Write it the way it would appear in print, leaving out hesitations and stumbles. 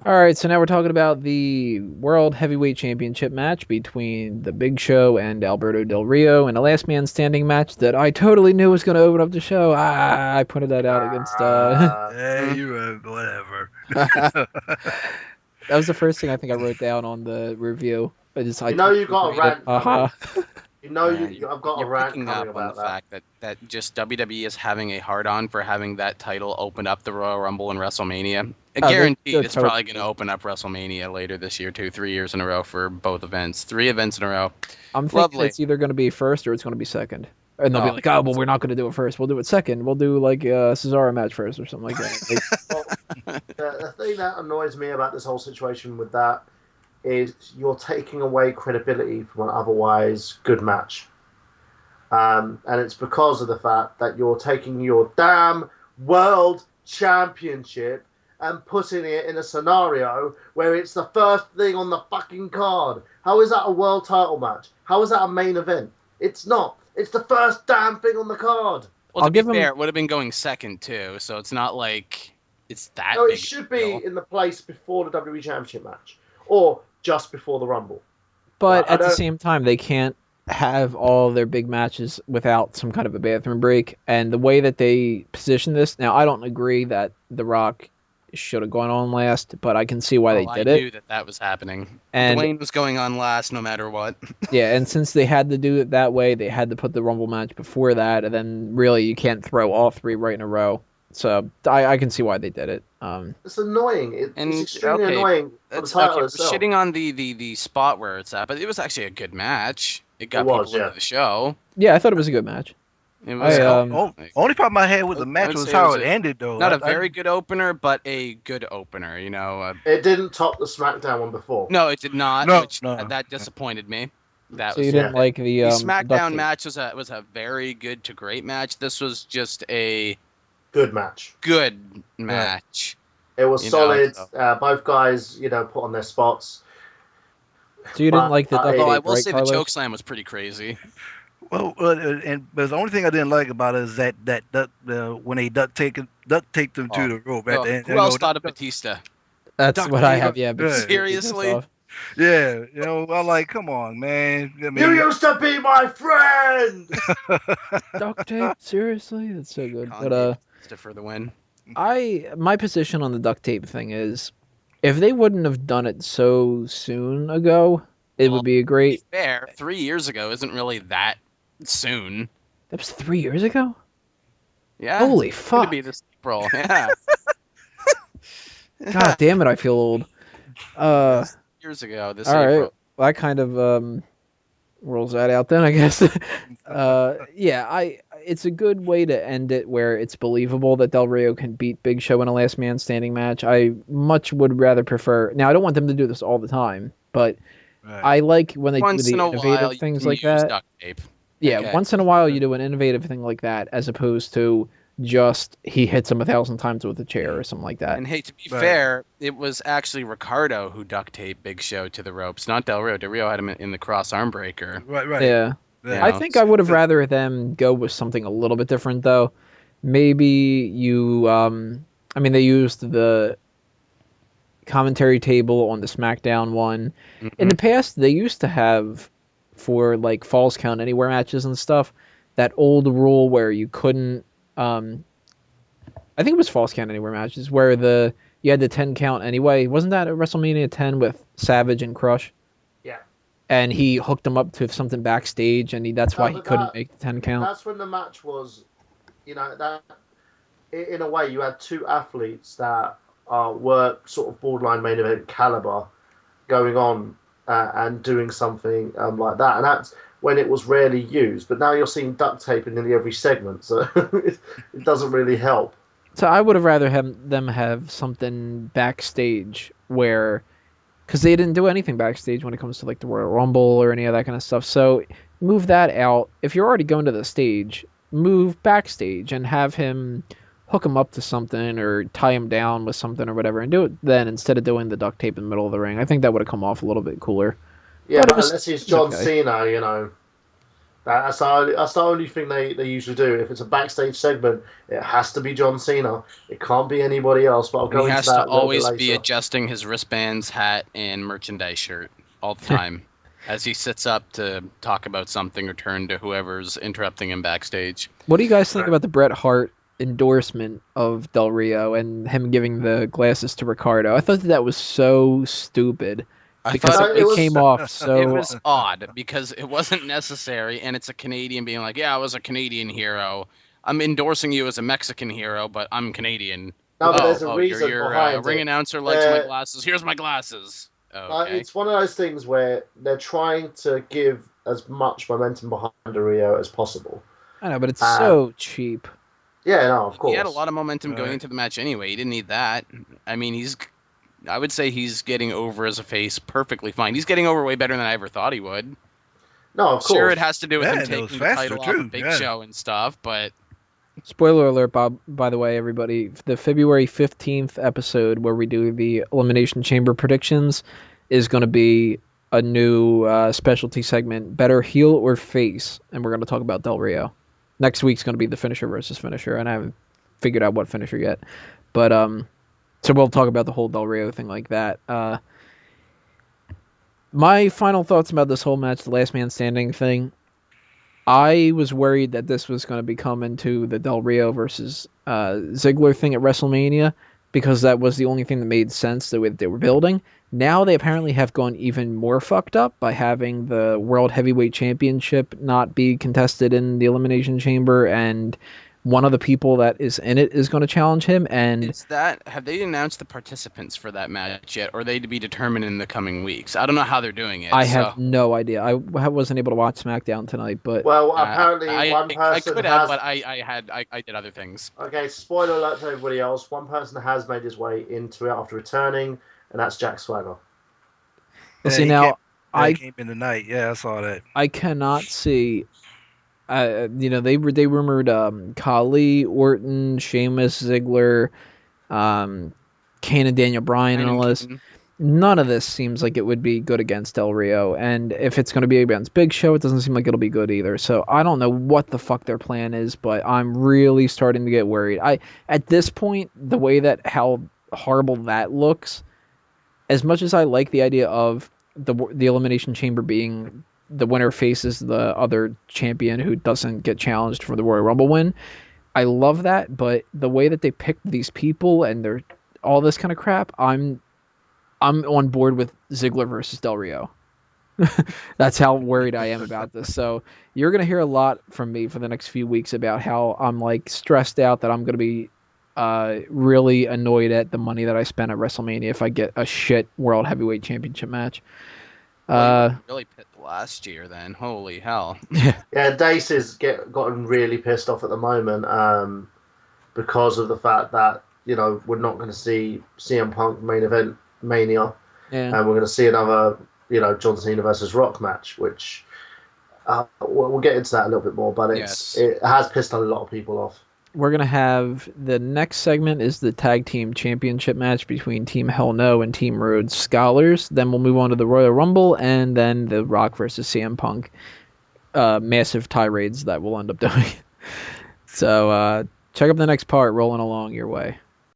All right, so now we're talking about the World Heavyweight Championship match between The Big Show and Alberto Del Rio in a last man standing match that I totally knew was going to open up the show. I pointed that out against. Hey, Mm. you whatever. That was the first thing I think I wrote down on the review. I You know you totally got a agreed it. rant coming. You know Yeah, I've got a you're rant picking coming up on the about that. fact that just WWE is having a hard-on for having that title open up the Royal Rumble and WrestleMania. Oh, Guaranteed, they're it's probably totally. going to open up WrestleMania later this year, 3 years in a row for both events. 3 events in a row. I'm thinking Lovely. it's either going to be first or it's going to be second. And they'll be Oh, like, oh, well, we're not going to do it first. We'll do it second. We'll do like a Cesaro match first or something like that. Well, the thing that annoys me about this whole situation with that is you're taking away credibility from an otherwise good match. And it's because of the fact that you're taking your damn world championship and putting it in a scenario where it's the first thing on the fucking card. How is that a world title match? How is that a main event? It's not. It's the first damn thing on the card. well, I'll to be give him- fair, it would have been going second too, so it's not like it's that No, big it a should be deal. in the place before the WWE Championship match or just before the Rumble. But I at the don't- same time, they can't have all their big matches without some kind of a bathroom break. And the way that they position this, now I don't agree that The Rock should have gone on last, but I can see why they Oh, did I it. knew that was happening. And Dwayne was going on last no matter what. yeah, and since they had to do it that way, they had to put the Rumble match before that, and then really you can't throw all three right in a row. So I can see why they did it. It's annoying. And, It's extremely okay, annoying for the That's title okay. We're itself. shitting on the spot where it's at, but it was actually a good match. It got It was, people yeah. into the show. Yeah, I thought it was a good match. It was Only problem I had with the I match would was say how it was it ended, though. not a very good opener, but a good opener. It didn't top the SmackDown one before. No, it did not. No, which no. that disappointed me. That So was you didn't like the the duct SmackDown tape. match was a very good to great match. This was just a Good match. good match. It was You know, solid. so- Both guys, put on their spots. So you didn't like the duct Hey, tape, Although I will right, say Carlos? the choke slam was pretty crazy. But the only thing I didn't like about it is that when they duct taped him to the rope at Oh, the end. who else thought of Batista? That's duct what I tape. have. Yeah, but Yeah. Seriously? Yeah, I'm like, come on, man. I mean, You used to be my friend. duct tape. Seriously, that's so good. Colin But gave Batista for the win. my position on the duct tape thing is, if they wouldn't have done it so soon ago, it Well, would be a To great. be fair, 3 years ago isn't really that soon. That was 3 years ago. Yeah. Holy It's fuck! gonna be this April. Yeah. God damn it, I feel old. Years ago. This All right. April. Well, that kind of rolls that out then, I guess. Yeah, it's a good way to end it where it's believable that Del Rio can beat Big Show in a last man standing match. I much would rather prefer. Now, I don't want them to do this all the time, but right. I like when they Once do in the a innovative while, you things can like use that. duct tape. Yeah, Okay. once in a while you do an innovative thing like that, as opposed to just he hits him 1,000 times with a chair or something like that. And hey, to be Right. fair, it was actually Ricardo who duct taped Big Show to the ropes, not Del Rio. Del Rio had him in the cross arm breaker. right. Yeah. Yeah. I think I would have rather them go with something a little bit different, though. Maybe they used the commentary table on the SmackDown one. In the past, they used to have, for like Falls Count Anywhere matches and stuff, that old rule where you couldn't. I think it was Falls Count Anywhere matches where you had the 10 count anyway. Wasn't that at WrestleMania 10 with Savage and Crush? Yeah. And he hooked him up to something backstage, and that's why he but couldn't that- make the 10 count. That's when the match was, that in a way you had two athletes that were sort of borderline main event caliber going on and doing something like that, and that's when it was rarely used. But now you're seeing duct tape in nearly every segment, so it doesn't really help. So I would have rather them have something backstage where, because they didn't do anything backstage when it comes to like the Royal Rumble or any of that kind of stuff. So move that out. If you're already going to the stage, move backstage and have him hook him up to something or tie him down with something or whatever, and do it then instead of doing the duct tape in the middle of the ring. I think that would have come off a little bit cooler. Yeah, But it but was- unless he's it's John okay. Cena, That's the only thing they usually do. If it's a backstage segment, it has to be John Cena. It can't be anybody else. But I'll go He into has that to a little bit always be later. adjusting his wristbands, hat, and merchandise shirt all the time as he sits up to talk about something or turn to whoever's interrupting him backstage. What do you guys think about the Bret Hart endorsement of Del Rio and him giving the glasses to Ricardo? I thought that was so stupid. I Because thought it came off so... It was odd because it wasn't necessary, and it's a Canadian being like, yeah, I was a Canadian hero. I'm endorsing you as a Mexican hero, but I'm Canadian. No, but there's a reason your behind ring it. announcer likes my glasses. Here's my glasses. Okay. It's one of those things where they're trying to give as much momentum behind the Rio as possible. I know, but it's so cheap. Yeah, no, of course. He had a lot of momentum going into the match anyway. He didn't need that. I mean, I would say he's getting over as a face perfectly fine. He's getting over way better than I ever thought he would. No, of course. Sure, it has to do with him it taking was the faster, title off too. of Big Show and stuff, but... Spoiler alert, Bob, by the way, everybody. The February 15th episode where we do the Elimination Chamber predictions is going to be a new specialty segment, Better Heel or Face, and we're going to talk about Del Rio. Next week's going to be the finisher versus finisher, and I haven't figured out what finisher yet. But, so we'll talk about the whole Del Rio thing like that. My final thoughts about this whole match, the last man standing thing. I was worried that this was going to become into the Del Rio versus Ziggler thing at WrestleMania because that was the only thing that made sense the way that they were building. Now they apparently have gone even more fucked up by having the World Heavyweight Championship not be contested in the Elimination Chamber, and one of the people that is in it is going to challenge him. And have they announced the participants for that match yet, or are they to be determined in the coming weeks? I don't know how they're doing it. I have no idea. I wasn't able to watch SmackDown tonight, but apparently one person I could have, but I did other things. Okay, spoiler alert to everybody else. One person has made his way into it after returning, and that's Jack Swagger. See now, I came in tonight. Yeah, I saw that. I cannot see. They rumored Khali, Orton, Sheamus, Ziggler, Kane and Daniel Bryan and all this. None of this seems like it would be good against Del Rio, and if it's going to be against Big Show, it doesn't seem like it'll be good either. So I don't know what the fuck their plan is, but I'm really starting to get worried. At this point, the way that how horrible that looks, as much as I like the idea of the Elimination Chamber being the winner faces the other champion who doesn't get challenged for the Royal Rumble win, I love that, but the way that they picked these people and they're all this kind of crap, I'm on board with Ziggler versus Del Rio. That's how worried I am about this. So you're going to hear a lot from me for the next few weeks about how I'm like stressed out that I'm going to be really annoyed at the money that I spent at WrestleMania if I get a shit World Heavyweight Championship match. Really pissed last year then. Holy hell. Yeah, Dace has gotten really pissed off at the moment because of the fact that, we're not going to see CM Punk main event Mania, and we're going to see another, John Cena versus Rock match, which we'll get into that a little bit more, but it has pissed a lot of people off. We're going to have the next segment is the tag team championship match between Team Hell No and Team Rhodes Scholars. Then we'll move on to the Royal Rumble and then the Rock versus CM Punk massive tirades that we'll end up doing. So check up the next part, rolling along your way.